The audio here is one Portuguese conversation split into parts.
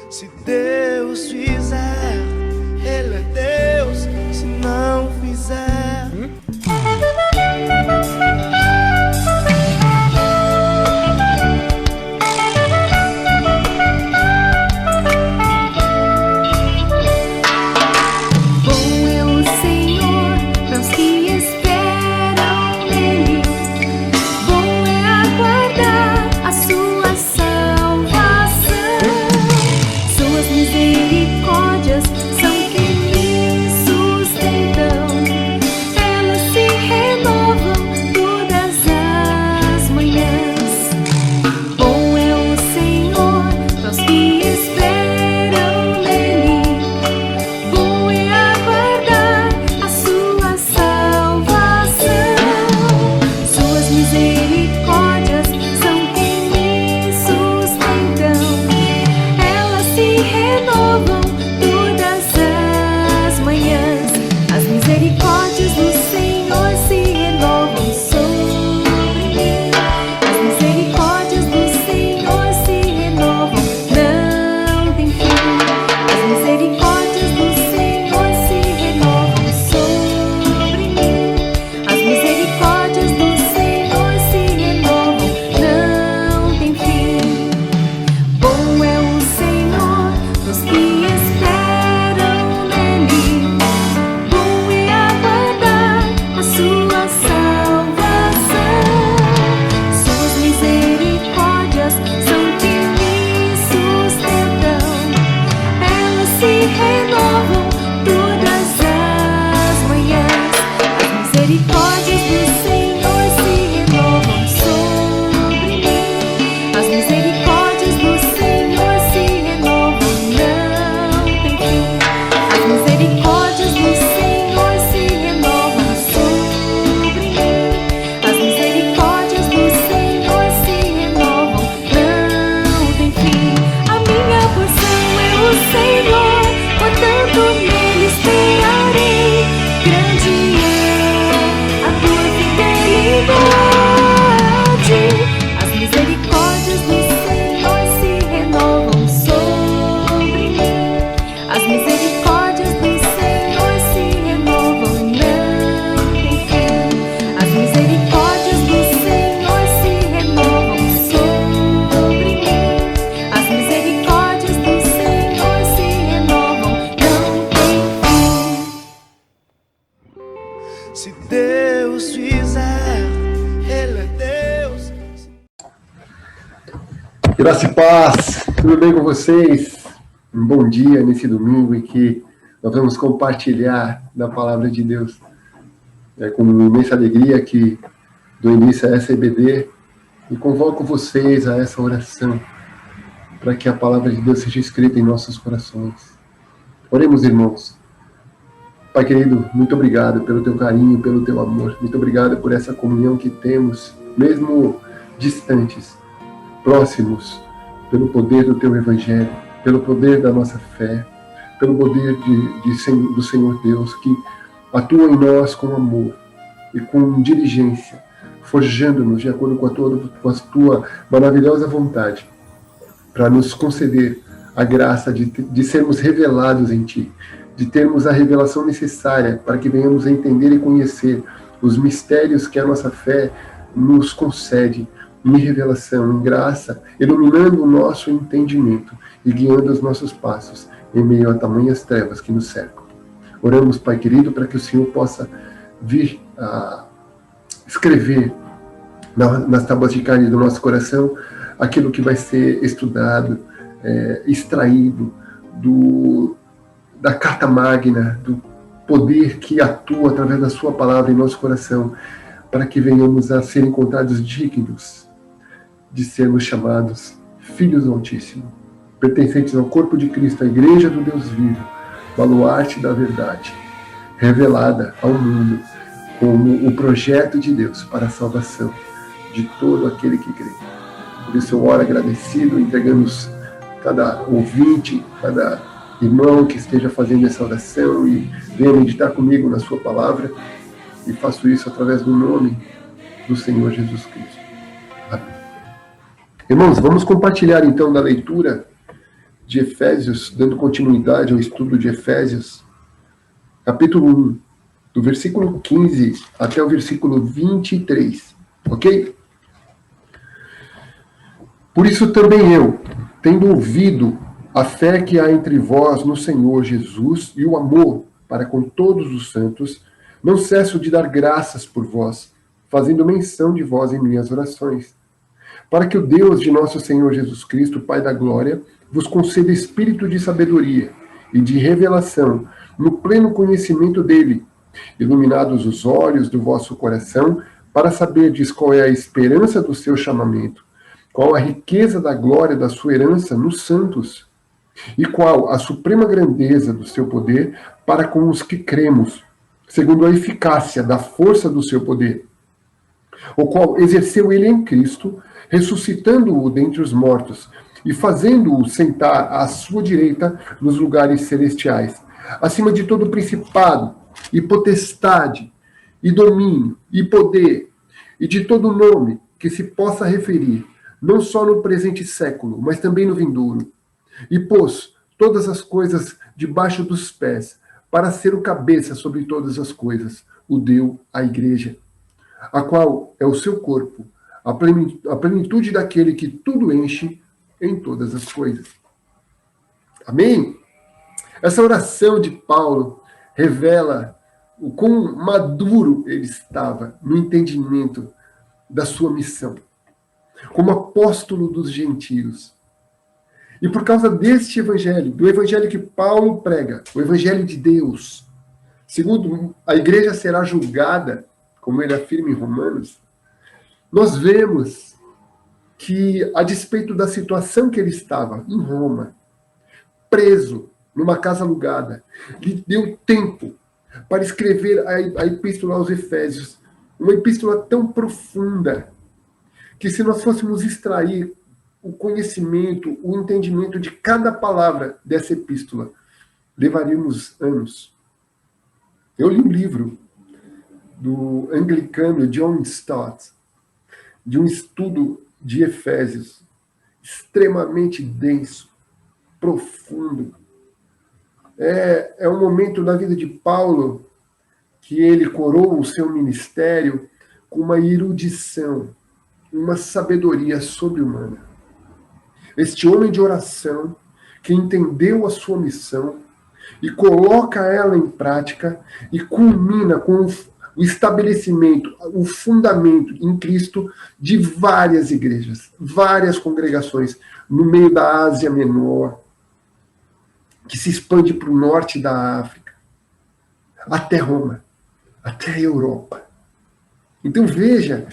Se Deus fizer, Ele é Deus. Se não fizer, Bom é o Senhor para os que esperam nele. Bom é aguardar a sua salvação. Suas misericórdias são que me sustentam. Elas se renovam todas as manhãs. Bom é o Senhor para os que esperam nele. Bom é aguardar a sua salvação. Suas misericórdias são que me sustentam. Elas se renovam todas as manhãs. As misericórdias do Senhor se renovam sobre mim. As misericórdias do Senhor se renovam, não tem fim. As misericórdias do Senhor se renovam sobre mim. As misericórdias do Senhor se renovam, não tem fim. Bom é o Senhor dos que esperam nele. Bom é aguardar a sua salvação. Suas misericórdias são que me sustentam. Elas se renovam todas as manhãs. As misericórdias do Senhor se renovam sobre mim. As misericórdias do Senhor se renovam, não tem fim. As misericórdias do Senhor se renovam sobre mim. As misericórdias do Senhor se renovam, não tem fim. A minha porção é o Senhor, portanto nele esperarei. Grande é a tua fidelidade. As misericórdias do Senhor se renovam sobre mim. As misericórdias do Senhor se renovam, não tem fim. As misericórdias do Senhor se renovam sobre mim. As misericórdias do Senhor se renovam, não tem fim. se Deus fizer, Ele é Deus. Graça e paz, tudo bem com vocês? Um bom dia nesse domingo em que nós vamos compartilhar da palavra de Deus. É com imensa alegria que dou início a essa EBD e convoco vocês a essa oração para que a palavra de Deus seja escrita em nossos corações. Oremos, irmãos. Pai querido, muito obrigado pelo teu carinho, pelo teu amor. Muito obrigado por essa comunhão que temos, mesmo distantes, próximos, pelo poder do teu evangelho, pelo poder da nossa fé, pelo poder do Senhor Deus, que atua em nós com amor e com diligência, forjando-nos de acordo com a tua maravilhosa vontade, para nos conceder a graça de sermos revelados em ti, de termos a revelação necessária para que venhamos a entender e conhecer os mistérios que a nossa fé nos concede em revelação, em graça, iluminando o nosso entendimento e guiando os nossos passos em meio a tamanhas trevas que nos cercam. Oramos, Pai querido, para que o Senhor possa vir a escrever nas tábuas de carne do nosso coração aquilo que vai ser estudado, extraído da Carta Magna, do poder que atua através da sua palavra em nosso coração, para que venhamos a ser encontrados dignos de sermos chamados filhos do Altíssimo, pertencentes ao corpo de Cristo, a igreja do Deus vivo, baluarte da verdade, revelada ao mundo como o projeto de Deus para a salvação de todo aquele que crê. Por isso eu oro agradecido, entregando cada ouvinte, cada irmão que esteja fazendo essa oração e venha meditar comigo na sua palavra, e faço isso através do nome do Senhor Jesus Cristo. Amém. Irmãos, vamos compartilhar então da leitura de Efésios, dando continuidade ao estudo de Efésios, capítulo 1, do versículo 15 até o versículo 23, ok? Por isso também eu, tendo ouvido a fé que há entre vós no Senhor Jesus e o amor para com todos os santos, não cesso de dar graças por vós, fazendo menção de vós em minhas orações, para que o Deus de nosso Senhor Jesus Cristo, Pai da glória, vos conceda espírito de sabedoria e de revelação no pleno conhecimento dele, iluminados os olhos do vosso coração, para saberdes qual é a esperança do seu chamamento, qual a riqueza da glória da sua herança nos santos, e qual a suprema grandeza do seu poder para com os que cremos, segundo a eficácia da força do seu poder, o qual exerceu ele em Cristo, ressuscitando-o dentre os mortos, e fazendo-o sentar à sua direita nos lugares celestiais, acima de todo principado, e potestade, e domínio, e poder, e de todo nome que se possa referir, não só no presente século, mas também no vindouro. E pôs todas as coisas debaixo dos pés, para ser o cabeça sobre todas as coisas, o deu à igreja, a qual é o seu corpo, a plenitude daquele que tudo enche em todas as coisas. Amém? Essa oração de Paulo revela o quão maduro ele estava no entendimento da sua missão, como apóstolo dos gentios. E por causa deste evangelho, do evangelho que Paulo prega, o evangelho de Deus, segundo a igreja será julgada, como ele afirma em Romanos, nós vemos que, a despeito da situação que ele estava em Roma, preso numa casa alugada, lhe deu tempo para escrever a epístola aos Efésios, uma epístola tão profunda, que se nós fôssemos extrair o conhecimento, o entendimento de cada palavra dessa epístola, levaríamos anos. Eu li um livro do anglicano John Stott, de um estudo de Efésios, extremamente denso, profundo. É um momento na vida de Paulo que ele coroa o seu ministério com uma erudição, uma sabedoria sobre-humana. Este homem de oração, que entendeu a sua missão e coloca ela em prática e culmina com o estabelecimento, o fundamento em Cristo de várias igrejas, várias congregações no meio da Ásia Menor, que se expande para o norte da África, até Roma, até a Europa. Então veja,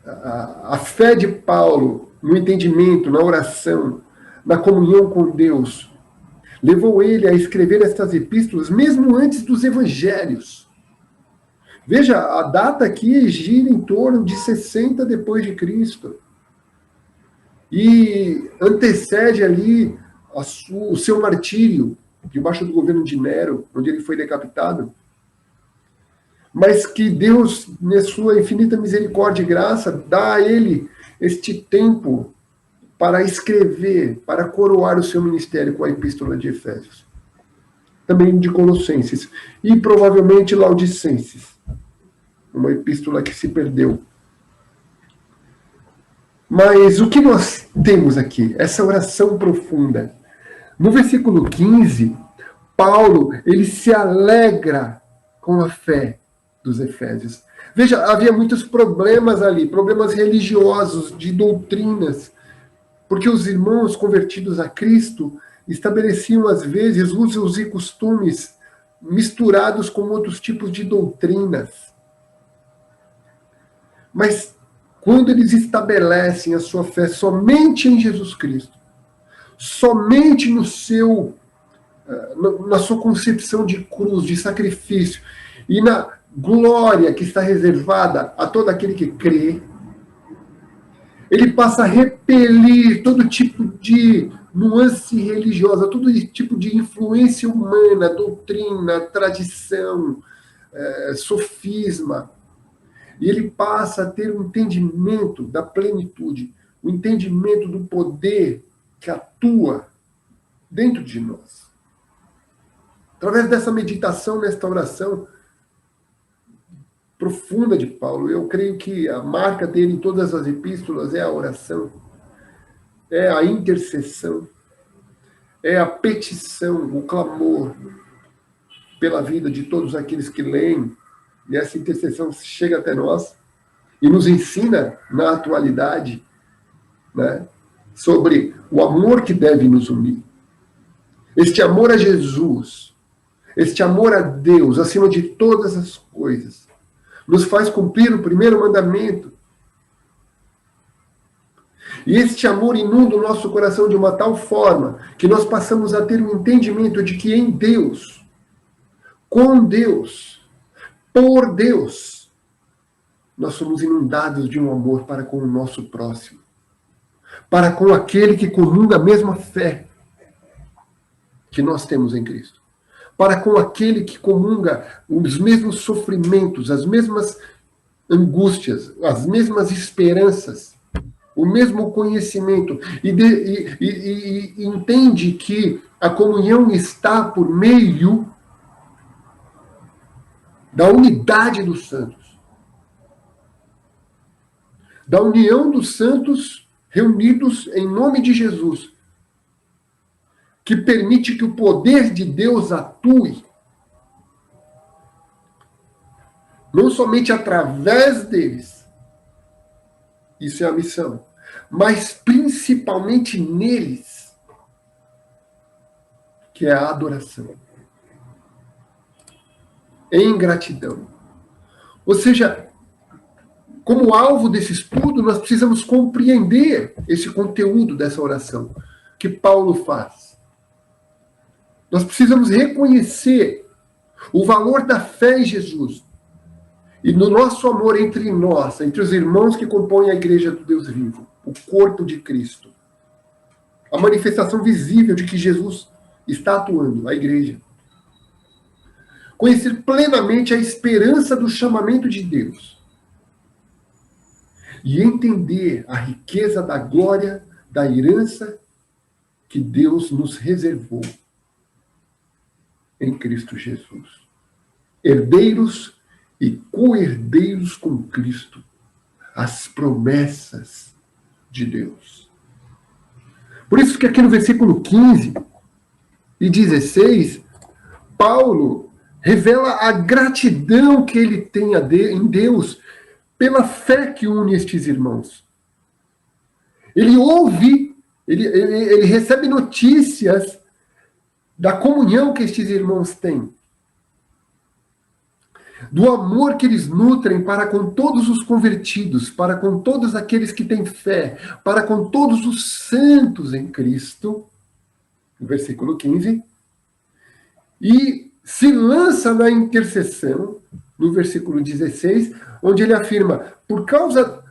a fé de Paulo no entendimento, na oração, na comunhão com Deus, levou ele a escrever estas epístolas mesmo antes dos evangelhos. Veja, a data aqui gira em torno de 60 depois de Cristo. E antecede ali o seu martírio, debaixo do governo de Nero, onde ele foi decapitado. Mas que Deus, na sua infinita misericórdia e graça, dá a ele este tempo para escrever, para coroar o seu ministério com a epístola de Efésios. Também de Colossenses. E provavelmente Laodicenses. uma epístola que se perdeu. Mas o que nós temos aqui? Essa oração profunda. No versículo 15, Paulo, ele se alegra com a fé dos efésios. Veja, havia muitos problemas ali, problemas religiosos, de doutrinas, porque os irmãos convertidos a Cristo estabeleciam, às vezes, usos e costumes misturados com outros tipos de doutrinas. Mas quando eles estabelecem a sua fé somente em Jesus Cristo, somente no na sua concepção de cruz, de sacrifício, e na glória que está reservada a todo aquele que crê, ele passa a repelir todo tipo de nuance religiosa, todo tipo de influência humana, doutrina, tradição, sofisma. E ele passa a ter um entendimento da plenitude, o entendimento do poder que atua dentro de nós. Através dessa meditação, nesta oração profunda de Paulo, eu creio que a marca dele em todas as epístolas é a oração, é a intercessão, é a petição, o clamor pela vida de todos aqueles que leem. E essa intercessão chega até nós e nos ensina, na atualidade, né, sobre o amor que deve nos unir. Este amor a Jesus, este amor a Deus, acima de todas as coisas, nos faz cumprir o primeiro mandamento. E este amor inunda o nosso coração de uma tal forma que nós passamos a ter um entendimento de que em Deus, com Deus, por Deus, nós somos inundados de um amor para com o nosso próximo, para com aquele que comunga a mesma fé que nós temos em Cristo, para com aquele que comunga os mesmos sofrimentos, as mesmas angústias, as mesmas esperanças, o mesmo conhecimento, e entende que a comunhão está por meio da unidade dos santos, da união dos santos reunidos em nome de Jesus, que permite que o poder de Deus atue, não somente através deles, isso é a missão, mas principalmente neles, que é a adoração, em gratidão. Ou seja, como alvo desse estudo, nós precisamos compreender esse conteúdo dessa oração que Paulo faz. Nós precisamos reconhecer o valor da fé em Jesus e no nosso amor entre nós, entre os irmãos que compõem a Igreja do Deus vivo, o corpo de Cristo. A manifestação visível de que Jesus está atuando, a Igreja. Conhecer plenamente a esperança do chamamento de Deus e entender a riqueza da glória, da herança que Deus nos reservou em Cristo Jesus. Herdeiros e co-herdeiros com Cristo, as promessas de Deus. Por isso que aqui no versículo 15 e 16, Paulo revela a gratidão que ele tem em Deus pela fé que une estes irmãos. Ele ouve, ele recebe notícias da comunhão que estes irmãos têm, do amor que eles nutrem para com todos os convertidos, para com todos aqueles que têm fé, para com todos os santos em Cristo, no versículo 15, e se lança na intercessão, no versículo 16, onde ele afirma, por causa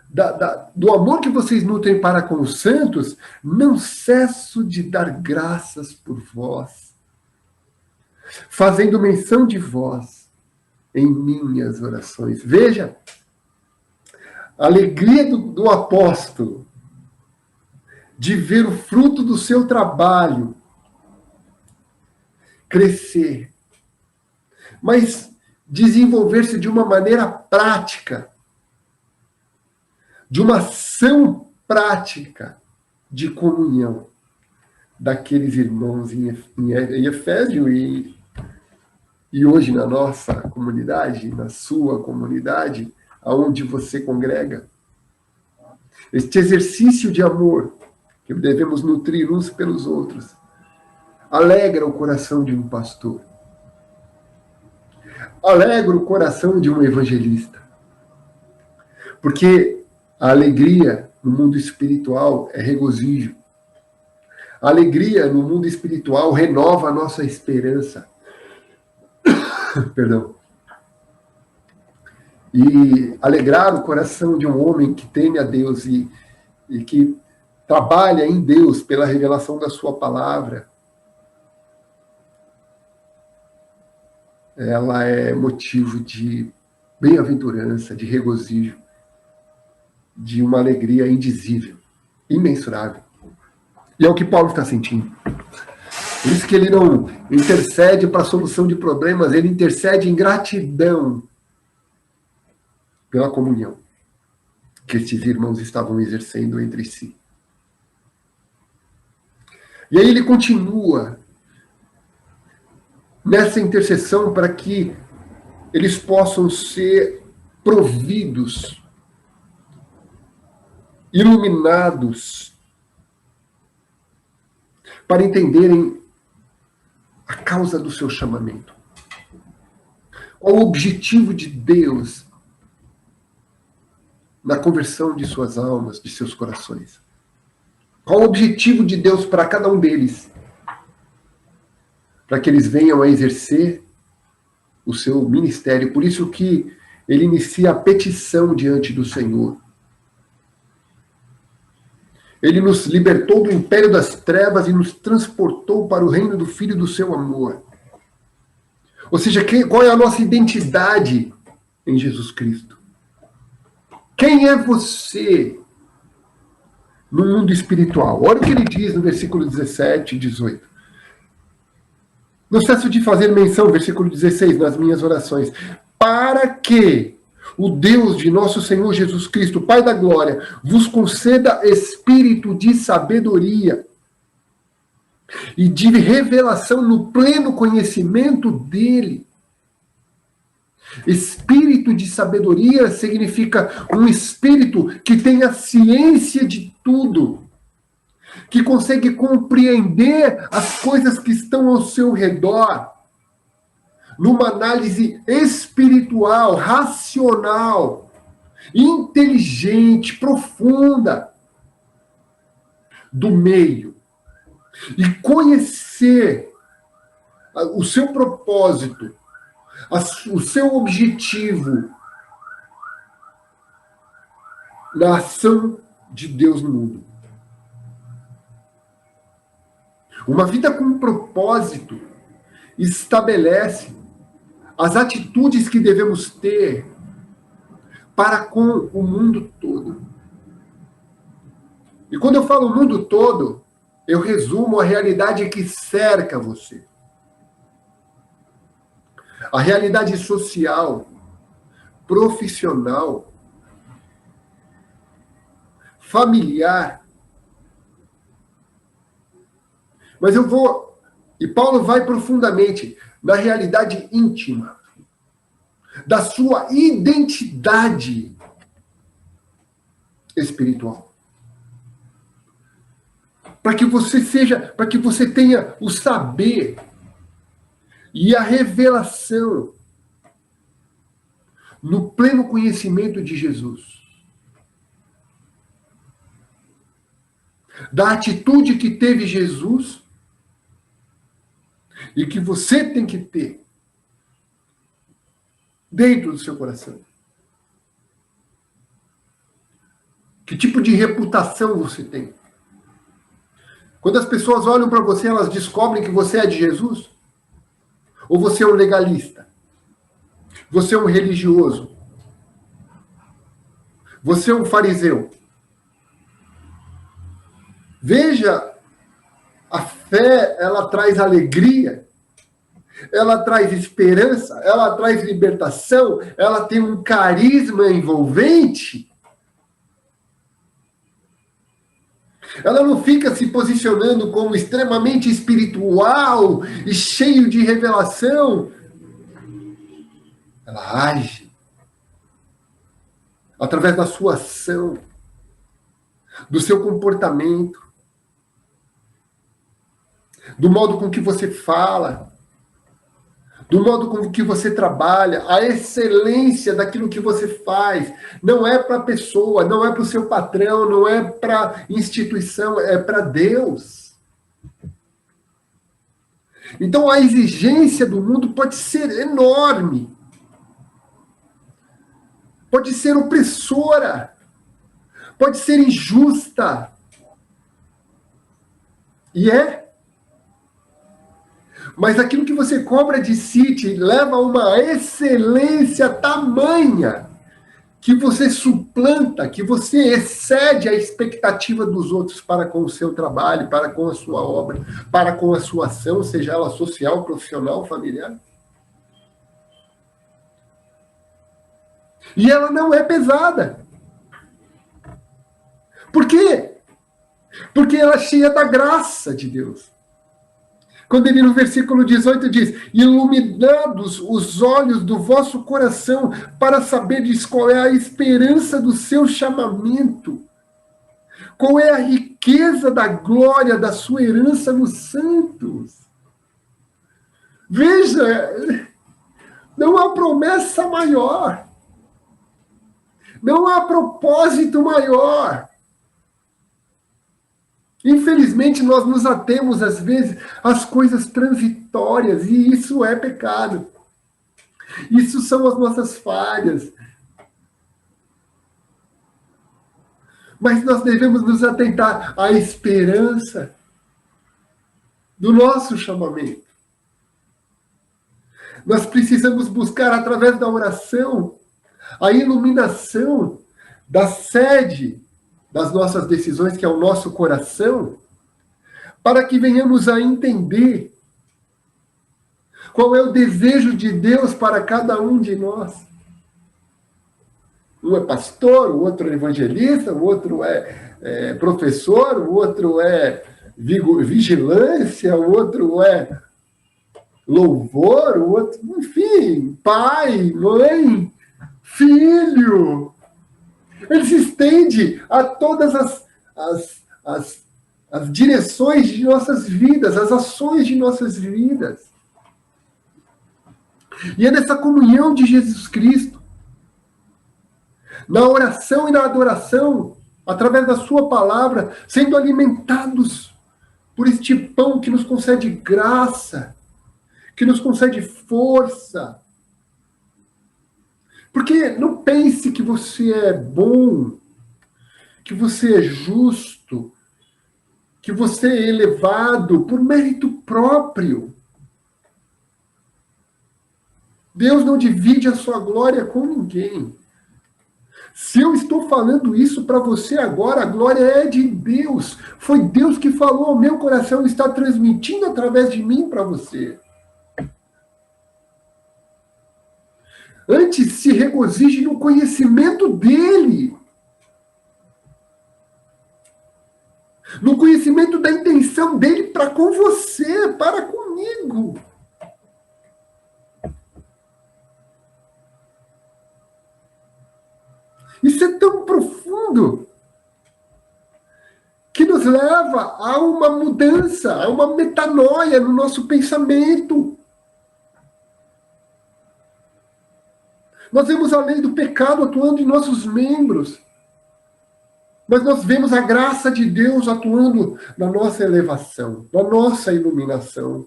do amor que vocês nutrem para com os santos, não cesso de dar graças por vós, fazendo menção de vós em minhas orações. Veja, a alegria do apóstolo de ver o fruto do seu trabalho crescer. Mas desenvolver-se de uma maneira prática, de uma ação prática de comunhão daqueles irmãos em Efésio e hoje na nossa comunidade, na sua comunidade, aonde você congrega. Este exercício de amor que devemos nutrir uns pelos outros alegra o coração de um pastor, alegra o coração de um evangelista, porque a alegria no mundo espiritual é regozijo. A alegria no mundo espiritual renova a nossa esperança. Perdão. E alegrar o coração de um homem que teme a Deus e que trabalha em Deus pela revelação da sua palavra, ela é motivo de bem-aventurança, de regozijo, de uma alegria indizível, imensurável. E é o que Paulo está sentindo. Por isso que ele não intercede para a solução de problemas, ele intercede em gratidão pela comunhão que estes irmãos estavam exercendo entre si. E aí ele continua nessa intercessão para que eles possam ser providos, iluminados, para entenderem a causa do seu chamamento. Qual o objetivo de Deus na conversão de suas almas, de seus corações? Qual o objetivo de Deus para cada um deles? Para que eles venham a exercer o seu ministério. Por isso que ele inicia a petição diante do Senhor. Ele nos libertou do império das trevas e nos transportou para o reino do Filho do seu amor. Ou seja, qual é a nossa identidade em Jesus Cristo? Quem é você no mundo espiritual? Olha o que ele diz no versículo 17 e 18. Não cesso de fazer menção, versículo 16, nas minhas orações, para que o Deus de nosso Senhor Jesus Cristo, Pai da glória, vos conceda espírito de sabedoria e de revelação no pleno conhecimento dele. Espírito de sabedoria significa um espírito que tem a ciência de tudo, que consegue compreender as coisas que estão ao seu redor, numa análise espiritual, racional, inteligente, profunda do meio, e conhecer o seu propósito, o seu objetivo na ação de Deus no mundo. Uma vida com propósito estabelece as atitudes que devemos ter para com o mundo todo. E quando eu falo mundo todo, eu resumo a realidade que cerca você. A realidade social, profissional, familiar. Mas e Paulo vai profundamente na realidade íntima, da sua identidade espiritual. Para que você tenha o saber e a revelação no pleno conhecimento de Jesus. Da atitude que teve Jesus e que você tem que ter dentro do seu coração. Que tipo de reputação você tem? Quando as pessoas olham para você, elas descobrem que você é de Jesus? Ou você é um legalista? Você é um religioso? Você é um fariseu? Veja, a fé, ela traz alegria ela traz esperança, ela traz libertação, ela tem um carisma envolvente. Ela não fica se posicionando como extremamente espiritual e cheio de revelação. Ela age através da sua ação, do seu comportamento, do modo com que você fala, do modo com que você trabalha, a excelência daquilo que você faz. Não é para a pessoa, não é para o seu patrão, não é para a instituição, é para Deus. Então a exigência do mundo pode ser enorme, pode ser opressora, pode ser injusta. E é. Mas aquilo que você cobra de si te leva a uma excelência tamanha que você suplanta, que você excede a expectativa dos outros para com o seu trabalho, para com a sua obra, para com a sua ação, seja ela social, profissional, familiar. E ela não é pesada. Por quê? Porque ela é cheia da graça de Deus. Quando ele no versículo 18 diz, iluminados os olhos do vosso coração para saberdes qual é a esperança do seu chamamento, qual é a riqueza da glória da sua herança nos santos. Veja, não há promessa maior, não há propósito maior. Infelizmente, nós nos atemos, às vezes, às coisas transitórias, e isso é pecado. Isso são as nossas falhas. Mas nós devemos nos atentar à esperança do nosso chamamento. Nós precisamos buscar, através da oração, a iluminação da sede das nossas decisões, que é o nosso coração, para que venhamos a entender qual é o desejo de Deus para cada um de nós. Um é pastor, o outro é evangelista, o outro é professor, o outro é vigilância, o outro é louvor, o outro, enfim, pai, mãe, filho. Ele se estende a todas as direções de nossas vidas, as ações de nossas vidas. E é nessa comunhão de Jesus Cristo, na oração e na adoração, através da sua palavra, sendo alimentados por este pão que nos concede graça, que nos concede força. Porque não pense que você é bom, que você é justo, que você é elevado por mérito próprio. Deus não divide a sua glória com ninguém. Se eu estou falando isso para você agora, a glória é de Deus. Foi Deus que falou ao meu coração e está transmitindo através de mim para você. Antes, se regozije no conhecimento dele. No conhecimento da intenção dele para com você, para comigo. Isso é tão profundo que nos leva a uma mudança, a uma metanoia no nosso pensamento. Nós vemos a lei do pecado atuando em nossos membros. Mas nós vemos a graça de Deus atuando na nossa elevação, na nossa iluminação,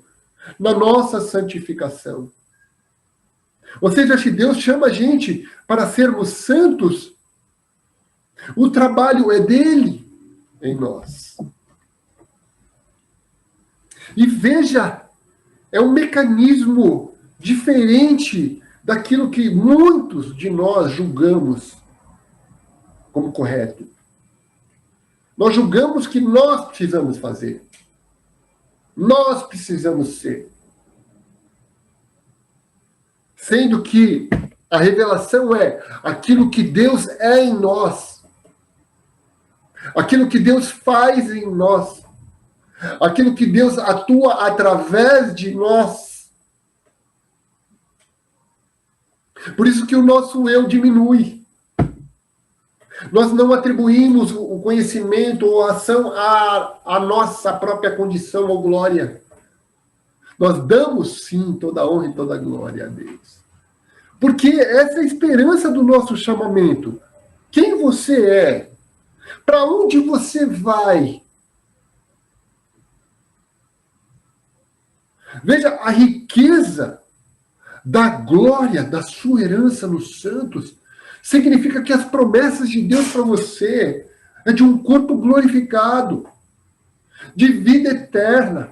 na nossa santificação. Ou seja, se Deus chama a gente para sermos santos, o trabalho é dele em nós. E veja, é um mecanismo diferente daquilo que muitos de nós julgamos como correto. Nós julgamos que nós precisamos fazer. Nós precisamos ser. Sendo que a revelação é aquilo que Deus é em nós, aquilo que Deus faz em nós, aquilo que Deus atua através de nós. Por isso que o nosso eu diminui. Nós não atribuímos o conhecimento ou a ação à nossa própria condição ou glória. Nós damos, sim, toda a honra e toda a glória a Deus. Porque essa é a esperança do nosso chamamento. Quem você é? Para onde você vai? Veja, a riqueza da glória, da sua herança nos santos, significa que as promessas de Deus para você é de um corpo glorificado, de vida eterna.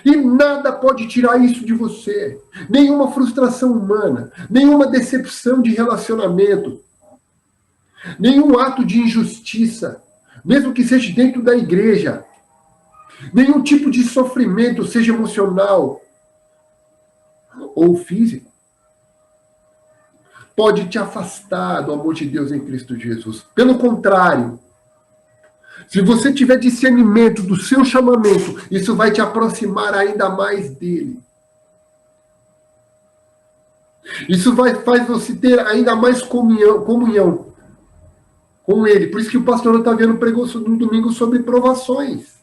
E nada pode tirar isso de você. Nenhuma frustração humana, nenhuma decepção de relacionamento, nenhum ato de injustiça, mesmo que seja dentro da igreja, nenhum tipo de sofrimento, seja emocional ou físico, pode te afastar do amor de Deus em Cristo Jesus. Pelo contrário, se você tiver discernimento do seu chamamento, isso vai te aproximar ainda mais dele. Isso faz você ter ainda mais comunhão com ele. Por isso que o pastor Otaviano pregou no domingo sobre provações.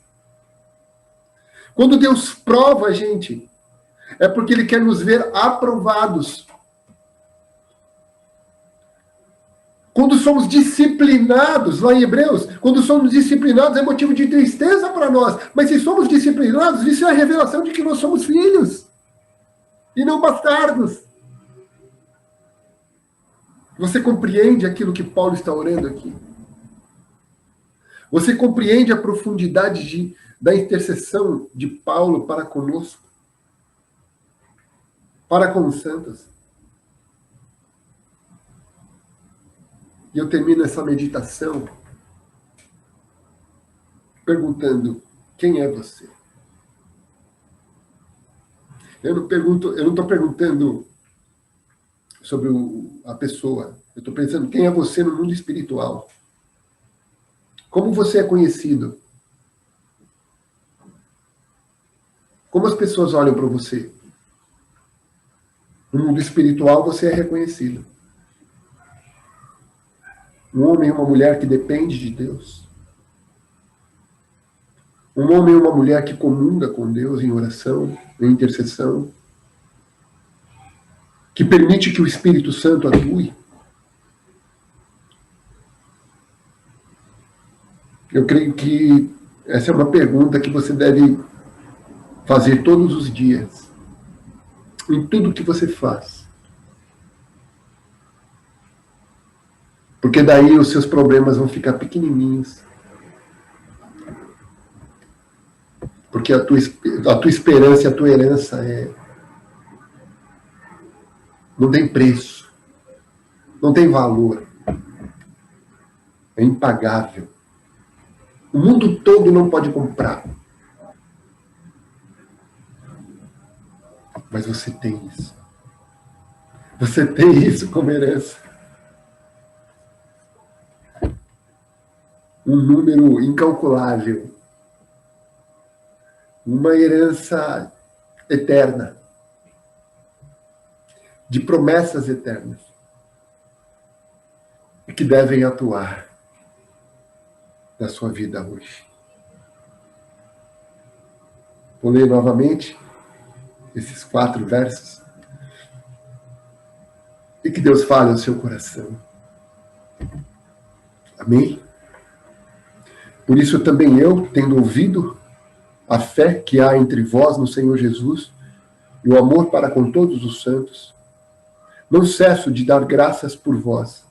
Quando Deus prova a gente, é porque ele quer nos ver aprovados. Quando somos disciplinados, lá em Hebreus, quando somos disciplinados é motivo de tristeza para nós. Mas se somos disciplinados, isso é a revelação de que nós somos filhos e não bastardos. Você compreende aquilo que Paulo está orando aqui? Você compreende a profundidade da intercessão de Paulo para conosco? Para com os santos? E eu termino essa meditação perguntando: quem é você? Eu não estou perguntando sobre a pessoa. Eu estou pensando quem é você no mundo espiritual. Como você é conhecido? Como as pessoas olham para você? No mundo espiritual você é reconhecido. Um homem e uma mulher que depende de Deus. Um homem e uma mulher que comunga com Deus em oração, em intercessão. Que permite que o Espírito Santo atue. Eu creio que essa é uma pergunta que você deve fazer todos os dias. Em tudo que você faz. Porque daí os seus problemas vão ficar pequenininhos. Porque a tua esperança e a tua herança não tem preço. Não tem valor. É impagável. O mundo todo não pode comprar. Mas você tem isso. Você tem isso como herança. Um número incalculável. Uma herança eterna. De promessas eternas. Que devem atuar na sua vida hoje. Vou ler novamente esses 4 versos. E que Deus fale ao seu coração. Amém? Por isso também eu, tendo ouvido a fé que há entre vós no Senhor Jesus e o amor para com todos os santos, não cesso de dar graças por vós,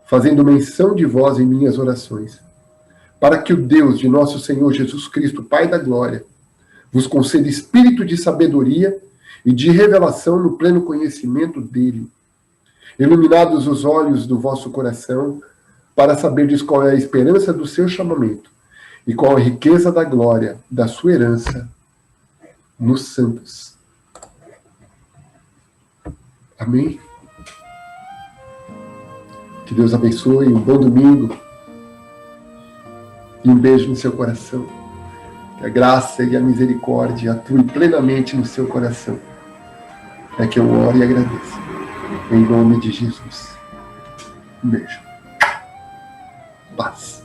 fazendo menção de vós em minhas orações, para que o Deus de nosso Senhor Jesus Cristo, Pai da glória, vos conceda espírito de sabedoria e de revelação no pleno conhecimento dele, iluminados os olhos do vosso coração, para saberdes qual é a esperança do seu chamamento e qual a riqueza da glória da sua herança nos santos. Amém? Que Deus abençoe, um bom domingo e um beijo no seu coração. Que a graça e a misericórdia atuem plenamente no seu coração. É que eu oro e agradeço. Em nome de Jesus. Um beijo. Paz.